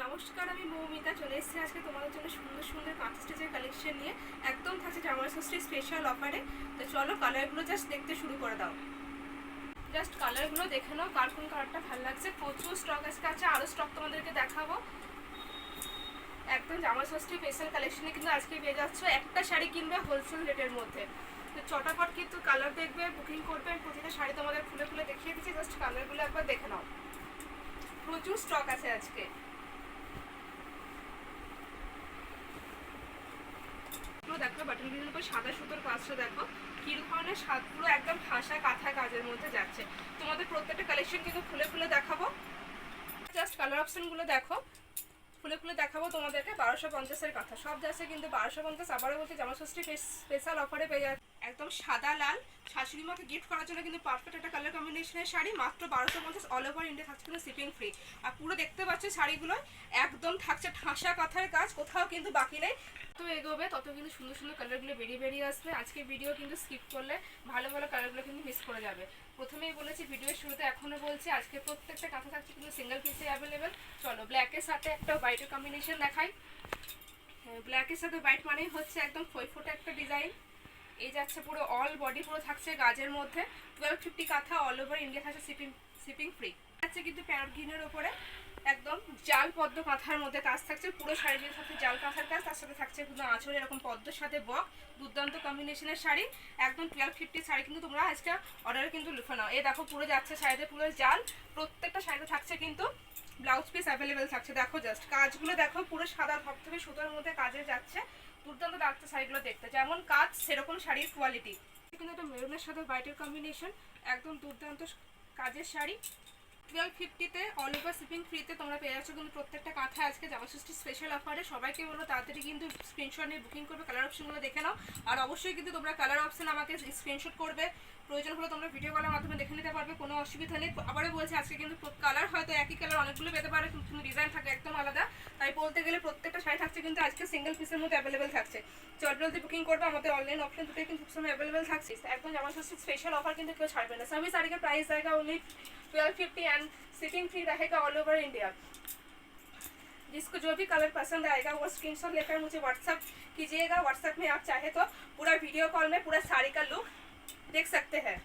নমস্কার, আমি মৌমিতা চলে এসেছি আজকে তোমাদের জন্য সুন্দর সুন্দর কাঁথা স্টিচের কালেকশন নিয়ে। একদম থাকছে জামাই ষষ্ঠীর স্পেশাল অফারে। তো চলো কালারগুলো জাস্ট দেখতে শুরু করে দাও। জাস্ট কালারগুলো দেখে নাও, কার কোন কালারটা ভালো লাগছে। প্রচুর স্টক আজকে আছে, আরও স্টক তোমাদেরকে দেখাবো। একদম জামাই ষষ্ঠী স্পেশাল কালেকশনে কিন্তু আজকে পেয়ে যাচ্ছ। একটা শাড়ি কিনবে হোলসেল রেটের মধ্যে। তো চটাপট কিন্তু কালার দেখবে, বুকিং করবে। প্রতিটা শাড়ি তোমাদের খুলে খুলে দেখিয়ে দিচ্ছি, জাস্ট কালারগুলো একবার দেখে নাও। প্রচুর স্টক আছে আজকে। দেখো বাটন গ্রিনের উপর সাদা সুতোর কাজটা দেখো কি ধরনের স্বাদ, পুরো একদম ভাষা কাঁথা কাজের মধ্যে যাচ্ছে। তোমাদের প্রত্যেকটা কালেকশন কিন্তু খুলে খুলে দেখাবো। জাস্ট কালার অপশনগুলো দেখো, খুলে খুলে দেখাবো তোমাদেরকে। 1250-এর কাঁথা সব যাচ্ছে কিন্তু 1250। আবারও বলছি জামা ষষ্ঠী স্পেশাল অফারে পেয়ে যাচ্ছে। একদম সাদা লাল শাশুড়ি মাকে গিফট করার জন্য কিন্তু পারফেক্ট একটা কালার কম্বিনেশনের শাড়ি, মাত্র 1250। অল ওভার ইন্ডিয়া থাকছে কিন্তু শিপিং ফ্রি। আর পুরো দেখতে পাচ্ছ শাড়িগুলো একদম থাকছে ঠাসা কাঁথার কাজ, কোথাও কিন্তু বাকি নেই। তো এগোবে তত কিন্তু সুন্দর সুন্দর কালারগুলো বেরিয়ে বেরিয়ে আসবে। আজকে ভিডিও কিন্তু স্কিপ করলে ভালো ভালো কালারগুলো কিন্তু মিস করে যাবে। প্রথমেই বলেছি ভিডিওর শুরুতে, এখনও বলছি আজকে প্রত্যেকটা কাঁথা থাকছে কিন্তু সিঙ্গেল পিসে অ্যাভেলেবেল। চলো ব্ল্যাকের সাথে একটা হোয়াইটের কম্বিনেশন দেখাই। ব্ল্যাকের সাথে হোয়াইট মানেই হচ্ছে একদম ফোটা একটা ডিজাইন। এই যাচ্ছে পুরো অল বডি, পুরো থাকছে গাজের মধ্যে। 1250 কাঁথা, অল ওভার ইন্ডিয়া থাকছে শিপিং ফ্রি। আছে কিন্তু প্যারট গ্রিনের ওপরে একদম জাল পদ্ম কাঁথার মধ্যে কাজ থাকছে। পুরো শাড়ি জুড়ে থাকছে জাল কাঁথার কাজ, তার সাথে থাকছে কিন্তু আঁচল এরকম পদ্মের সাথে বক। দুর্দান্ত কম্বিনেশনের শাড়ি, একদম 1250 শাড়ি কিন্তু তোমরা আজকে অর্ডারে কিন্তু লিখে নাও। এই দেখো পুরো যাচ্ছে শাড়িতে পুরো জাল। প্রত্যেকটা শাড়িতে থাকছে কিন্তু ব্লাউজ পিস অ্যাভেলেবেল থাকছে। দেখো জাস্ট কাজগুলো দেখো, পুরো সাদা ধপধপে সুতোর মধ্যে কাজে যাচ্ছে। দুর্দান্ত লাগছে শাড়িগুলো দেখতে, যেমন কাজ সেরকম শাড়ির কোয়ালিটি। কিন্তু একটা মেরুনের সাথে হোয়াইটের কম্বিনেশন, একদম দুর্দান্ত কাজের শাড়ি। 1250-তে অল ওভার শিপিং ফ্রিতে তোমরা পেয়ে যাচ্ছ কিন্তু প্রত্যেকটা কাঁথা আজকে জামা ষষ্ঠী স্পেশাল অফারে। সবাইকে বলো তাড়াতাড়ি কিন্তু স্ক্রিনশট নিয়ে বুকিং করবে, কালার অপশনগুলো দেখে নাও। আর অবশ্যই কিন্তু তোমরা কালার অপশন আমাকে স্ক্রিনশট করবে, প্রয়োজন হলে তোমরা ভিডিও কলের মাধ্যমে দেখে নিতে পারবে, কোনো অসুবিধা নেই। আবারও বলছি আজকে কিন্তু কালার হয়তো একই কালার অনেকগুলো পেতে পারে, কিন্তু ডিজাইন থাকে একদম আলাদা। তাই বলতে গেলে প্রত্যেকটা শাড়ি থাকছে কিন্তু আজকে সিঙ্গেল পিসের মধ্যে অ্যাভেলেবেল থাকছে। জলদি বুকিং করবে, আমাদের অনলাইন অপশন দুটোই কিন্তু সবসময় অ্যাভেলেবেল থাকছে। একদম জামা ষষ্ঠী স্পেশাল অফার কিন্তু কেউ ছাড়বে না। सभी साड़ी का प्राइस आएगा ओनली 1250 एंड शिपिंग फ्री रहेगा ऑल ओवर इंडिया। जिसको जो भी कलर पसंद आएगा वो स्क्रीनशॉट लेकर मुझे व्हाट्सएप कीजिएगा। व्हाट्सएप में आप चाहे तो पूरा वीडियो कॉल में पूरा साड़ी का लुक देख सकते हैं।